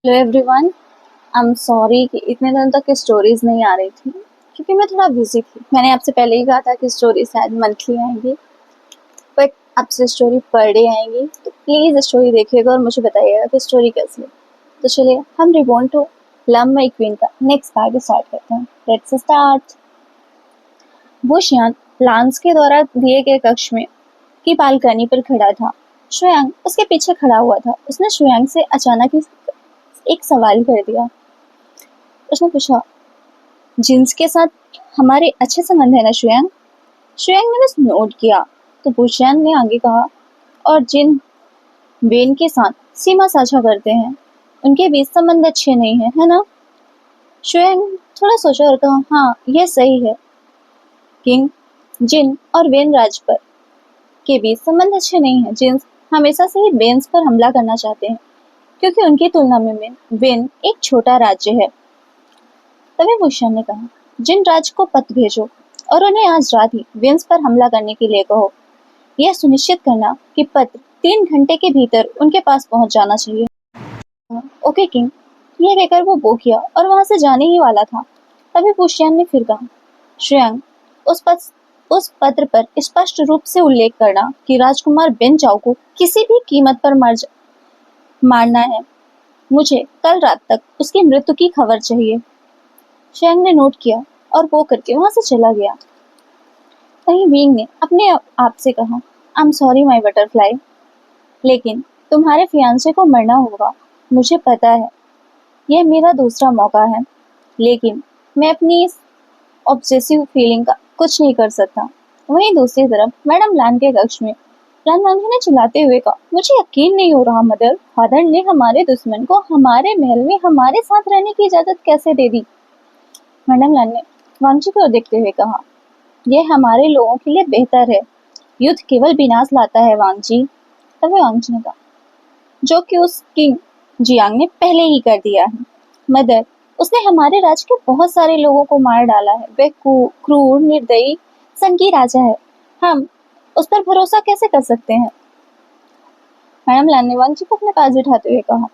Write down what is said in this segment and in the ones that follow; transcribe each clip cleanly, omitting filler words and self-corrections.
Hello everyone. I am sorry कि इतने दिन तक स्टोरीज नहीं आ रही थी क्योंकि मैं थोड़ा बिजी थी। मैंने आपसे पहले ही कहा था कि स्टोरी शायद मंथली आएंगी, बट आपसे स्टोरी पर डे आएंगी, तो प्लीज़ स्टोरी देखिएगा और मुझे बताइएगा कि स्टोरी कैसी है। तो चलिए हम reborn to love my queen का नेक्स्ट पार्ट स्टार्ट करते हैं। Let's start. वो शियान लांस के द्वारा दिए गए कक्ष में की बालकनी पर खड़ा था। श्रेयांग उसके पीछे खड़ा हुआ था। उसने श्रेयांग से अचानक ही एक सवाल कर दिया। उसने पूछा, जिन्स के साथ हमारे अच्छे संबंध है ना श्रेयांग? श्रेयांग ने बस नोट किया तो बुशियान ने आगे कहा, और जिन वेन के साथ सीमा साझा करते हैं उनके बीच संबंध अच्छे नहीं है, है ना? श्रेयांग थोड़ा सोचा और कहा, हाँ यह सही है। किंग, जिन और वेन राज पर के बीच संबंध अच्छे नहीं है। जिन्स हमेशा से ही वेन्स पर हमला करना चाहते हैं क्योंकि उनकी तुलना में वेन एक छोटा राज्य है। तभी बुशियान ने कहा, जिन राज को पत्र भेजो और उन्हें आज रात ही वेन्स पर हमला करने के लिए कहो। यह सुनिश्चित करना कि पत्र 3 घंटे के भीतर उनके पास पहुंच जाना चाहिए। Okay king. यह कहकर वो बो किया और वहां से जाने ही वाला था। तभी बुशियान ने फिर कहा, श्रेयांग, उस पत्र पर स्पष्ट रूप से उल्लेख करना कि राजकुमार बेन चाओ को किसी भी कीमत पर मारना है। मुझे कल रात तक उसकी मृत्यु की खबर चाहिए। श्रेयांग ने नोट किया और वो करके वहां से चला गया। वहीं विंग ने अपने आप से कहा, I am sorry my butterfly, लेकिन तुम्हारे फियांसे को मरना होगा। मुझे पता है यह मेरा दूसरा मौका है, लेकिन मैं अपनी इस ऑब्सेसिव फीलिंग का कुछ नहीं कर सकता। वहीं दूसरी तरफ मैडम लान के कक्ष में लान वांगी ने चिल्लाते हुए कहा, मुझे यकीन नहीं हो रहा मदर, फादर ने हमारे दुश्मन को हमारे महल में हमारे साथ रहने की इजाजत कैसे दे दी? मैडम लान ने वांगजी को देखते हुए कहा, यह हमारे लोगों के लिए बेहतर है। युद्ध केवल विनाश लाता है वांगजी। तभी वांगजी ने कहा, जो कि उस किंग जियांग ने पहले ही कर दिया है। मदर, उसने हमारे राज्य के बहुत सारे लोगों को मार डाला है। वह क्रूर, निर्दयी, सनकी राजा है। हम उस पर भरोसा कैसे कर सकते हैं? मैडम लान ने वांगजी को अपने पास बिठाते हुए कहा,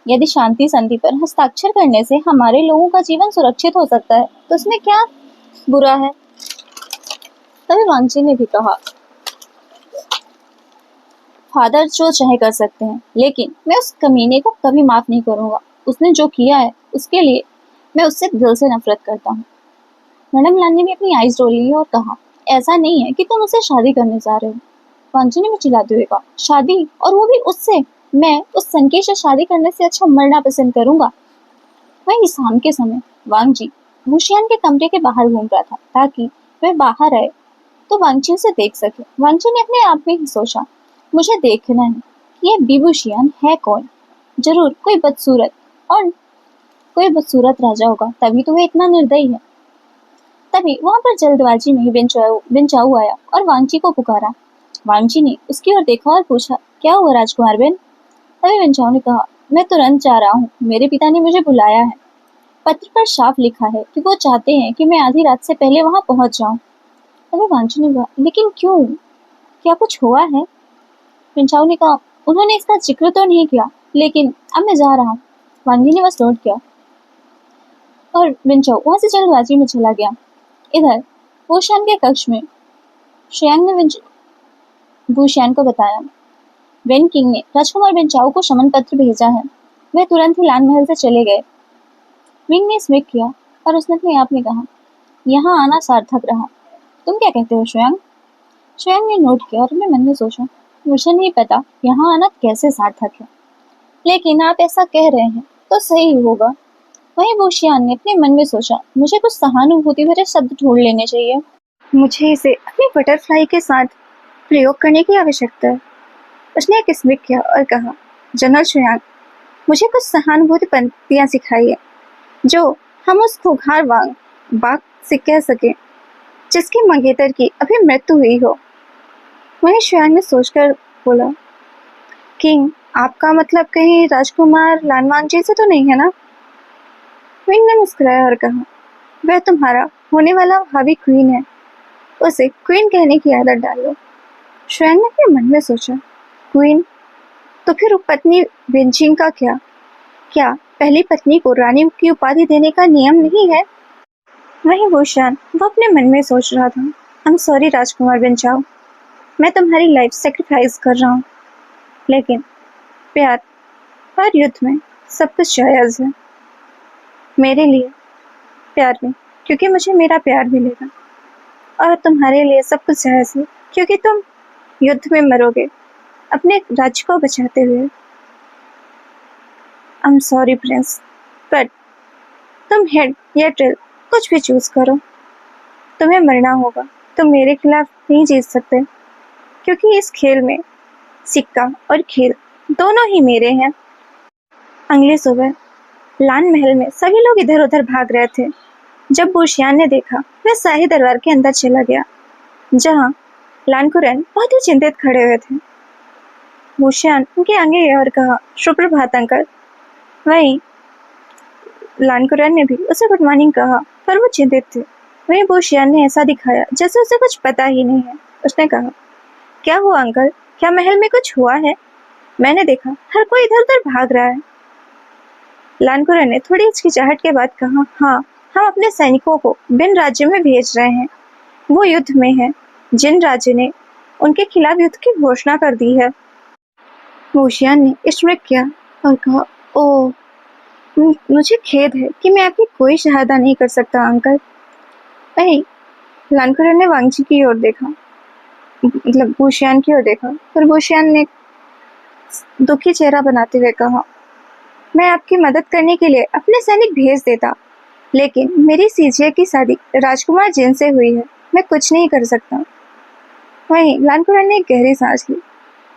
यदि शांति संधि पर हस्ताक्षर करने से हमारे लोगों का जीवन सुरक्षित हो सकता है तो उसमें क्या बुरा है? तभी वांगजी ने भी कहा, फादर जो चाहे कर सकते हैं, लेकिन मैं उस कमीने को कभी माफ नहीं करूंगा। उसने जो किया है उसके लिए मैं उससे दिल से नफरत करता हूँ। मैडम लान ने भी अपनी आईज रोल ली और कहा, ऐसा नहीं है कि तुम उससे शादी करने जा रहे हो। वांगजी ने भी चिल्लाते हुए कहा, शादी, और वो भी उससे? मैं उस संकेत से शादी करने से अच्छा मरना पसंद करूंगा। वहीं शाम के समय वांगजी बुशियान के कमरे के बाहर घूम रहा था ताकि वह बाहर आए तो वांगजी उसे देख सके। वांगजी ने अपने आप में ही सोचा, मुझे देखना है कि यह बीबूशियान है कौन। जरूर कोई बदसूरत राजा होगा, तभी तो वह इतना निर्दयी है। तभी वहां पर जल्दबाजी में ही बेंचाऊ आया और वांगजी को पुकारा। वांगजी ने उसकी ओर देखा और पूछा, क्या हुआ राजकुमार बेन? तभी बेंचाऊ ने कहा, मैं तुरंत जा रहा हूँ, मेरे पिता ने मुझे बुलाया है। पत्र पर साफ लिखा है कि वो चाहते हैं कि मैं आधी रात से पहले वहां पहुंच जाऊं। तभी वांगजी ने कहा, लेकिन क्यों, क्या कुछ हुआ है? बेंचाऊ ने कहा, उन्होंने इसका जिक्र तो नहीं किया, लेकिन अब मैं जा रहा हूँ। वांगजी ने बस नोट किया और बेंचाऊ वहां से जल्दबाजी में चला गया। इधर बुशियान के कक्ष में श्रेयांग ने बुशियान को बताया, वेन किंग ने राजकुमार बेंचाऊ को समन पत्र भेजा है। वे तुरंत ही लान महल से चले गए। विंग ने स्मिक किया और उसने अपने आप में कहा, यहाँ आना सार्थक रहा। तुम क्या कहते हो श्रेयांग? श्रेयांग ने नोट किया और अपने मन में सोचा, मुझे नहीं पता यहाँ आना कैसे सार्थक है, लेकिन आप ऐसा कह रहे हैं तो सही होगा। वहीं बुशियान ने अपने मन में सोचा, मुझे कुछ सहानुभूति भरे शब्द ढूंढ लेने चाहिए। मुझे इसे अपनी बटरफ्लाई के साथ प्रयोग करने की आवश्यकता है। उसने एक स्मिक किया और कहा, जनरल श्रेयांग, मुझे कुछ सहानुभूति पंक्तियां सिखाइए जो हम उस खुखार बाग से कह सके जिसके मंगेतर की अभी मृत्यु हुई हो। वहीं श्रेयांग ने सोचकर बोला, किंग, आपका मतलब कहीं राजकुमार लानवांगजी से तो नहीं है ना? विंग ने मुस्कुराया और कहा, वह तुम्हारा होने वाला भावी क्वीन है, उसे क्वीन कहने की आदत डाल लो। श्रेयांग ने अपने मन में सोचा, क्वीन? तो फिर उपपत्नी बेंचिंग का क्या? क्या पहली पत्नी को रानी की उपाधि देने का नियम नहीं है? वहीं भूषण वो अपने मन में सोच रहा था, आई एम सॉरी राजकुमार बंचाओ, मैं तुम्हारी लाइफ सेक्रीफाइस कर रहा हूँ, लेकिन प्यार और युद्ध में सब कुछ जायज़ है मेरे लिए। प्यार में क्योंकि मुझे मेरा प्यार मिलेगा, और तुम्हारे लिए सब कुछ जायज़ है क्योंकि तुम युद्ध में मरोगे अपने राज्य को बचाते हुए। I am sorry Prince, but तुम हेड या टेल कुछ भी चूज करो, तुम्हें मरना होगा। तुम मेरे खिलाफ नहीं जीत सकते क्योंकि इस खेल में सिक्का और खेल दोनों ही मेरे हैं। अगली सुबह लान महल में सभी लोग इधर उधर भाग रहे थे जब बुशियान ने देखा वह शाही दरबार के अंदर चला गया, जहां लानकुरन बहुत ही चिंतित खड़े हुए थे। बुशियान उनके आगे गया और कहा, सुप्रभात अंकल। वहीं लानकुरन ने भी उसे गुड मॉर्निंग कहा, पर वो चिंतित थे। वहीं बुशियान ने ऐसा दिखाया जैसे उसे कुछ पता ही नहीं है। उसने कहा, क्या हुआ अंकल, क्या महल में कुछ हुआ है? मैंने देखा हर कोई इधर उधर भाग रहा है। लानकुरन ने थोड़ी हिचकिचाहट के बाद कहा, हाँ, हम अपने सैनिकों को बिन राज्य में भेज रहे हैं, वो युद्ध में है। जिन राज्य ने उनके खिलाफ युद्ध की घोषणा कर दी है। बुशियान ने स्मृत किया और कहा, ओ, मुझे खेद है कि मैं आपकी कोई सहायता नहीं कर सकता अंकल। वहीं लानकुरन ने वांगजी की ओर देखा, मतलब बुशियान की ओर देखा, पर बुशियान ने दुखी चेहरा बनाते हुए कहा, मैं आपकी मदद करने के लिए अपने सैनिक भेज देता, लेकिन मेरी सीजे की शादी राजकुमार जिन से हुई है, मैं कुछ नहीं कर सकता। वहीं लानकुरन ने एक गहरी सांस ली।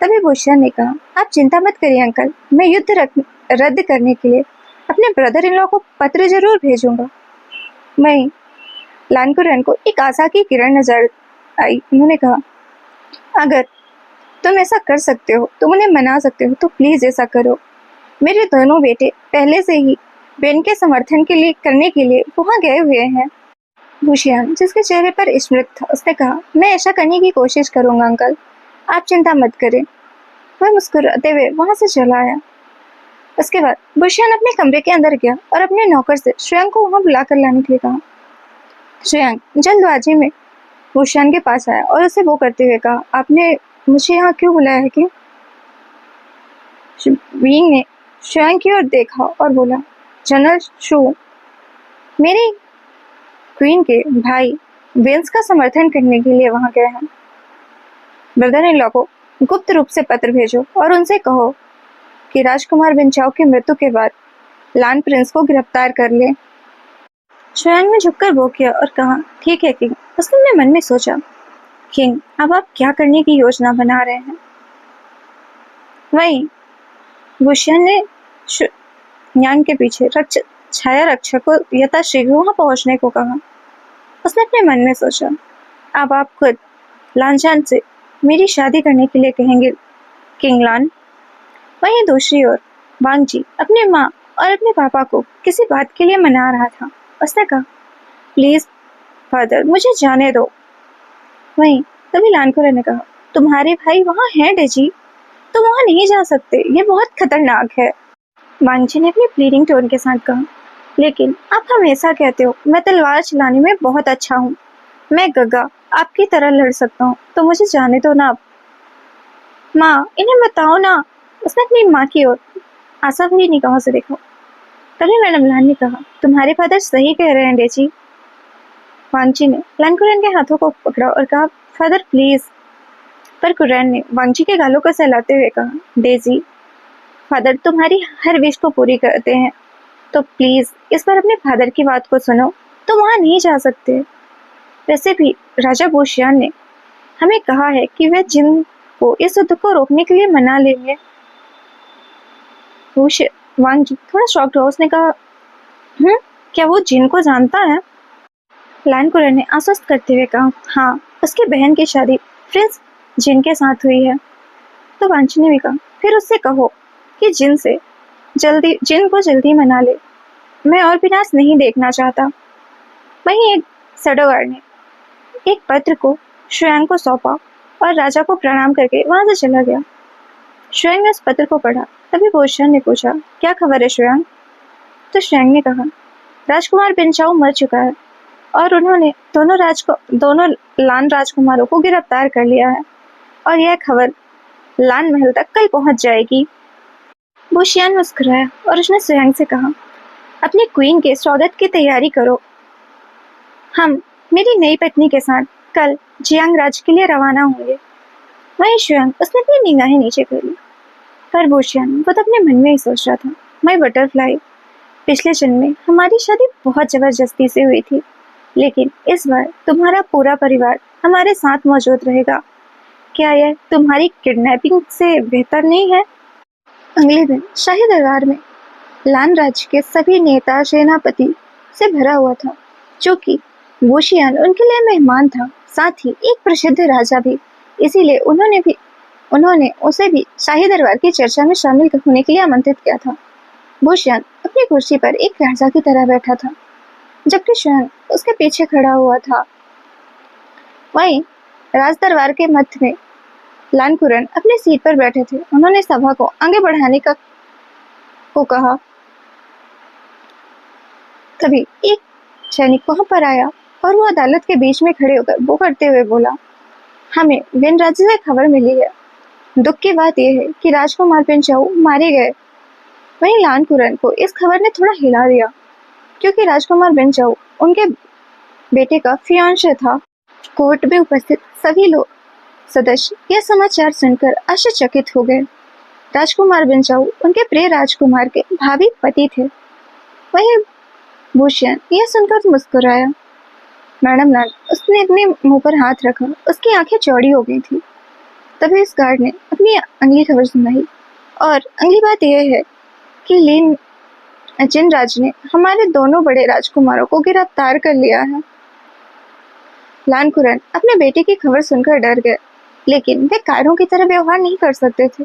तभी बुशियान ने कहा, आप चिंता मत करिए अंकल, मैं युद्ध रद्द करने के लिए अपने ब्रदर इन लॉ को पत्र जरूर भेजूंगा। वहीं लानकुरन को एक आशा की किरण नजर आई। उन्होंने कहा, अगर तुम ऐसा कर सकते हो, तुम उन्हें मना सकते हो, तो प्लीज ऐसा करो। मेरे दोनों बेटे पहले से ही बेन के समर्थन के लिए करने के लिए वहां गए हुए हैं। बुशियान, जिसके चेहरे पर स्मृत था, उसने कहा, मैं ऐसा करने की कोशिश करूंगा अंकल, आप चिंता मत करें। वह मुस्कुराते हुए वहां से चला आया। उसके बाद बुशियान अपने कमरे के अंदर गया और अपने नौकर से श्रेयांग को वहां बुलाकर लाने के लिए कहा। श्रेयांग जल्दबाजी में बुशियान के पास आया और उसे वो करते हुए कहा, आपने मुझे यहाँ क्यों बुलाया है? क्यों? विंग ने श्रेयांग की ओर देखा और बोला, जनरल शू मेरी क्वीन के भाई वेंस का समर्थन करने के लिए वहां गए हैं। ब्रदर इन लॉ को गुप्त रूप से पत्र भेजो और उनसे कहो कि राजकुमार बिनचाओ की मृत्यु के बाद लान प्रिंस को गिरफ्तार कर ले। श्रेयांग ने झुककर वो किया और कहा, ठीक है किंग। उसने अपने मन में सोचा, किंग, अब आप क्या करने की योजना बना रहे हैं? वहीं बुशियान ने यांग के पीछे छाया रक्षक को यथाशीघ्र वहां पहुंचने को कहा। उसने अपने मन में सोचा, अब आप खुद लानजान से मेरी शादी करने के लिए कहेंगे किंग लान। वहीं दूसरी ओर वांगजी अपनी माँ और अपने पापा को किसी बात के लिए मना रहा था। उसने कहा, प्लीज फादर, मुझे जाने दो। वहीं तभी लानकुरन ने कहा, तुम्हारे भाई वहाँ हैं डेजी, तुम वहाँ नहीं जा सकते, ये बहुत खतरनाक है। वांगजी ने अपनी प्लीडिंग टोन के साथ कहा, लेकिन आप हमेशा कहते हो मैं तलवार चलाने में बहुत अच्छा हूँ, मैं गगा आपकी तरह लड़ सकता हूँ, तो मुझे जाने दो ना। माँ, इन्हें बताओ ना। उसने अपनी माँ की ओर आशा भरी निगाहों से देखा। तभी मैडम लान ने कहा, तुम्हारे फादर सही कह रहे हैं डेजी। वांगजी ने लानकुरन के हाथों को पकड़ा और कहा, फादर प्लीज। पर कुरैन ने वांगजी के गालों को सहलाते हुए कहा, डेजी, फादर तुम्हारी हर विश को पूरी करते हैं, तो प्लीज इस बार अपने फादर की बात को सुनो, तो वहां नहीं जा सकते। वैसे भी राजा बुशियान ने हमें कहा है कि वह जिन को इस युद्ध को रोकने के लिए मना लेंगे। वांगजी थोड़ा शॉक्ड हुआ। उसने कहा, क्या वो जिन को जानता है? लानकुरन ने आश्वस्त करते हुए कहा, हाँ, उसकी बहन की शादी प्रिंस जिन के साथ हुई है। तो वांगजी ने भी कहा, फिर उससे कहो कि जिन को जल्दी मना ले, मैं और विनाश नहीं देखना चाहता। वहीं एक सडोगार ने एक पत्र को श्रेयांग को सौंपा और राजा को प्रणाम करके वहां से चला गया। श्रेयांग ने उस पत्र को पढ़ा तभी भूषण ने पूछा, क्या खबर है श्रेयांग? तो श्रेयांग ने कहा, राजकुमार बिनचाऊ मर चुका है और उन्होंने दोनों लान राजकुमारों को गिरफ्तार कर लिया है और यह खबर लान महल तक कल पहुंच जाएगी। बुशियान मुस्कुराया और उसने श्रेयांग से कहा, अपनी क्वीन के स्वागत की तैयारी करो। हम मेरी नई पत्नी के साथ कल जियांग राज के लिए रवाना होंगे। वहीं श्रेयांग उसने अपनी निगाहें नीचे करी, पर बुशियान खुद अपने मन में ही सोच रहा था, माय बटरफ्लाई, पिछले जन्म में हमारी शादी बहुत जबरदस्ती से हुई थी, लेकिन इस बार तुम्हारा पूरा परिवार हमारे साथ मौजूद रहेगा। क्या यह तुम्हारी किडनैपिंग से बेहतर नहीं है? अगले दिन शाही दरबार में लान राज्य के सभी नेता सेनापति से भरा हुआ था, जो कि बुशियान उनके लिए मेहमान था, साथ ही एक प्रसिद्ध राजा भी, इसीलिए उन्होंने उसे भी शाही दरबार की चर्चा में शामिल होने के लिए आमंत्रित किया था। बुशियान अपनी कुर्सी पर एक राजा की तरह बैठा था, जबकि श्रेयांग उसके पीछे खड़ा हुआ था। वहीं राज दरबार के मध्य में लान कुरन अपनी सीट पर बैठे थे। उन्होंने सभा को आगे बढ़ाने को कहा। तभी एक सैनिक वहां पर आया और वो अदालत के बीच में खड़े होकर वो करते हुए बोला, हमें विन राज्य से खबर मिली है। दुख की बात यह है कि राजकुमार बिनचाऊ मारे गए। वहीं लान कुरन को इस खबर ने थोड़ा हिला दिया, क्योंकि राजकुमार बिनचाऊ उनके बेटे का फियांसे था। कोर्ट में उपस्थित सभी लोग सदस्य यह समाचार सुनकर आश्चर्यचकित हो गए। राजकुमार बिनचाऊ उनके प्रिय राजकुमार के भावी पति थे। वहीं बुशियान यह सुनकर मुस्कुराया। मैडम लान, उसने अपने मुंह पर हाथ रखा, उसकी आंखें चौड़ी हो गई थी। तभी उस गार्ड ने अपनी अगली खबर सुनाई, और अगली बात यह है कि जिन राज ने हमारे दोनों बड़े राजकुमारों को गिरफ्तार कर लिया है। लान कुरन अपने बेटे की खबर सुनकर डर गए, लेकिन वे कायरों की तरह व्यवहार नहीं कर सकते थे।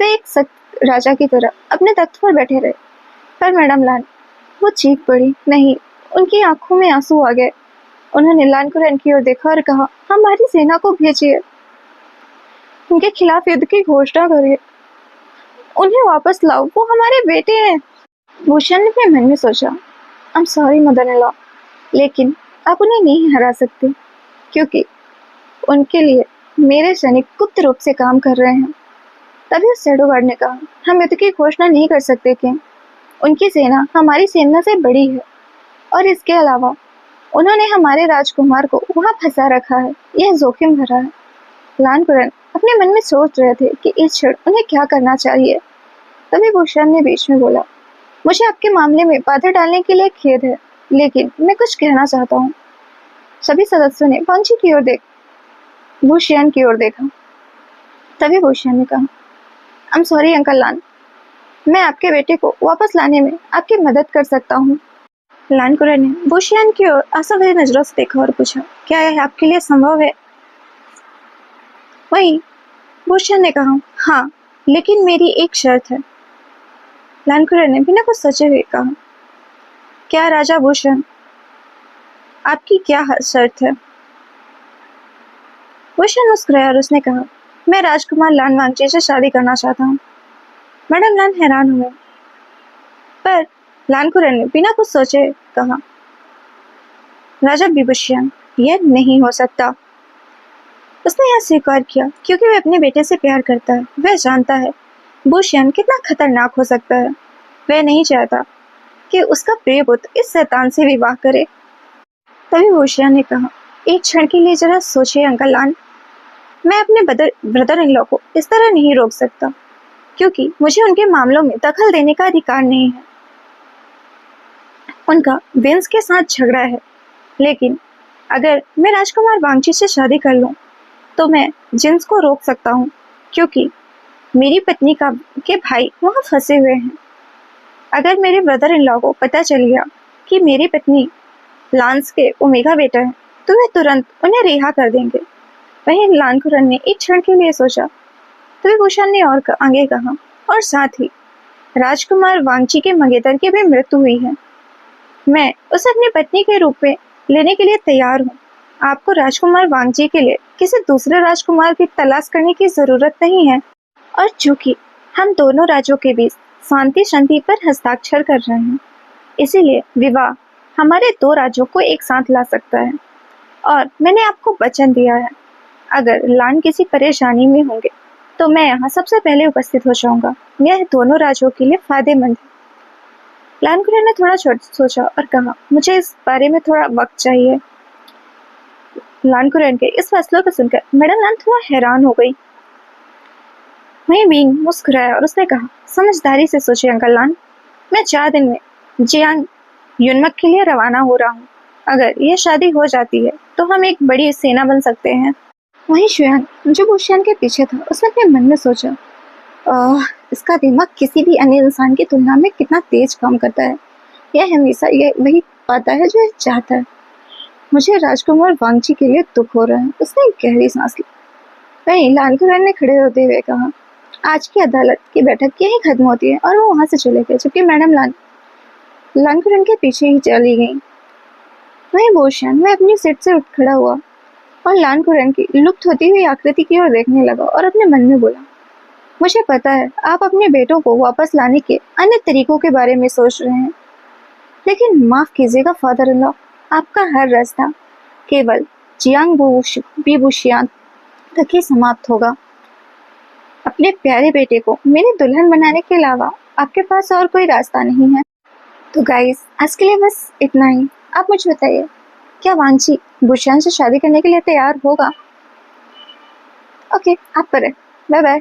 वे एक सख्त राजा की तरह अपने तख्त पर बैठे रहे। पर मैडम लान, वो चीख पड़ी। नहीं, उनकी आंखों में आंसू आ गए। उन्होंने लान कुरन की ओर देखा और कहा, हमारी सेना को भेजिए, उनके खिलाफ युद्ध की घोषणा करिए, उन्हें वापस लाओ, वो हमारे बेटे हैं। भूषण ने अपने मन में सोचा, I am sorry mother in law, लेकिन आप उन्हें नहीं हरा सकते, क्योंकि उनके लिए मेरे सैनिक गुप्त रूप से काम कर रहे हैं। तभी उस शैडो गार्ड ने कहा, हम युद्ध की घोषणा नहीं कर सकते किंग, उनकी सेना हमारी सेना से बड़ी है, और इसके अलावा उन्होंने हमारे राजकुमार को वहां फंसा रखा है, यह जोखिम भरा है। लान कुरन अपने मन में सोच रहे थे कि इस क्षण उन्हें क्या करना चाहिए। तभी भूषण ने बीच में बोला, मुझे आपके मामले में बाधा डालने के लिए खेद है, लेकिन मैं कुछ कहना चाहता हूँ। सभी सदस्यों ने भूषण की ओर देखा। तभी भूषण ने कहा, आई एम सॉरी अंकल लान, मैं आपके बेटे को वापस लाने में आपकी मदद कर सकता हूँ। लान कुरन ने भूषण की ओर आशाभरी नजरों से देखा और पूछा, क्या यह आपके लिए संभव है? वहीं भूषण ने कहा, हाँ, लेकिन मेरी एक शर्त है। लान कुरन ने बिना कुछ सोचे हुए कहा, क्या राजा भूषण, आपकी क्या शर्त है? भूषण मुस्कुराया और उसने कहा, मैं राजकुमार लान वांगची से शादी करना चाहता हूँ। मैडम लान हैरान हुए, पर लान कुरन ने बिना कुछ सोचे कहा, राजा बिभूषण, यह नहीं हो सकता। उसने यह स्वीकार किया क्योंकि वह अपने बेटे से प्यार करता है। वह जानता है भूषण कितना खतरनाक हो सकता है। वह नहीं चाहता कि उसका प्रिय पुत्र इस शैतान से विवाह करे। तभी भूषण ने कहा, एक क्षण के लिए जरा सोचिए अंकल लान, मैं अपने ब्रदर इन लॉ को इस तरह नहीं रोक सकता, क्योंकि मुझे उनके मामलों में दखल देने का अधिकार नहीं है। उनका विंस के साथ झगड़ा है, लेकिन अगर मैं राजकुमार वांगची से शादी कर लूं, तो मैं जिन्स को रोक सकता हूं, क्योंकि मेरी पत्नी के भाई वहां फंसे हुए हैं। अगर मेरे ब्रदर इन लॉ को पता चल गया कि मेरी पत्नी लांस के ओमेगा बेटा है, तो वे तुरंत उन्हें रिहा कर देंगे। वहीं लान कुरन ने एक क्षण के लिए सोचा, तभी भूषण ने और आगे कहा, और साथ ही राजकुमार वांगची के मंगेतर की भी मृत्यु हुई है। मैं उसे अपनी पत्नी के रूप में लेने के लिए तैयार हूँ। आपको राजकुमार वांगची के लिए किसी दूसरे राजकुमार की तलाश करने की जरूरत नहीं है। और चूंकि हम दोनों राज्यों के बीच शांति संधि पर हस्ताक्षर कर रहे हैं, इसीलिए विवाह हमारे दो राज्यों को एक साथ ला सकता है। और मैंने आपको वचन दिया है, अगर लान किसी परेशानी में होंगे तो मैं यहाँ सबसे पहले उपस्थित हो जाऊंगा। यह दोनों राज्यों के लिए फायदेमंद है। लानकुरन ने थोड़ा सोचा और कहा, मुझे इस बारे में थोड़ा वक्त चाहिए। लानकुरन के इस फैसले को सुनकर मैडम लान थोड़ा हैरान हो गई। वहीं विंग मुस्कुराया और उसने कहा, समझदारी से सोचिए अंकल लान, मैं 4 दिन में जियांग युनमक के लिए रवाना हो रहा हूँ। अगर यह शादी हो जाती है तो हम एक बड़ी सेना बन सकते हैं। वहीं शुयान जो बुशियान के पीछे था, उसने अपने मन में सोचा, इसका दिमाग किसी भी अन्य इंसान की तुलना में कितना तेज काम करता है। यह हमेशा यह वही पाता है जो यह चाहता है। मुझे राजकुमार वांगची के लिए दुख हो रहा है। उसने एक गहरी सांस ली। वहीं लानकुरन ने खड़े होते हुए कहा, आज की अदालत की बैठक यही खत्म होती है। और वो वहां से चले गए, जबकि मैडम लानकुरन के पीछे ही चली गई। वहीं बोशियान वह अपनी सीट से उठ खड़ा हुआ और लानकुरन की लुप्त होती हुई आकृति की ओर देखने लगा और अपने मन में बोला, मुझे पता है आप अपने बेटों को वापस लाने के अन्य तरीकों के बारे में सोच रहे हैं, लेकिन माफ कीजिएगा फादर इन लॉ, आपका हर रास्ता केवल जियांग बुशियान तक ही समाप्त होगा। अपने प्यारे बेटे को मेरी दुल्हन बनाने के अलावा आपके पास और कोई रास्ता नहीं है। तो गाइस, आज के लिए बस इतना ही। आप मुझे बताइए, क्या वांची बुशियान से शादी करने के लिए तैयार होगा? ओके, आप करें। Bye bye.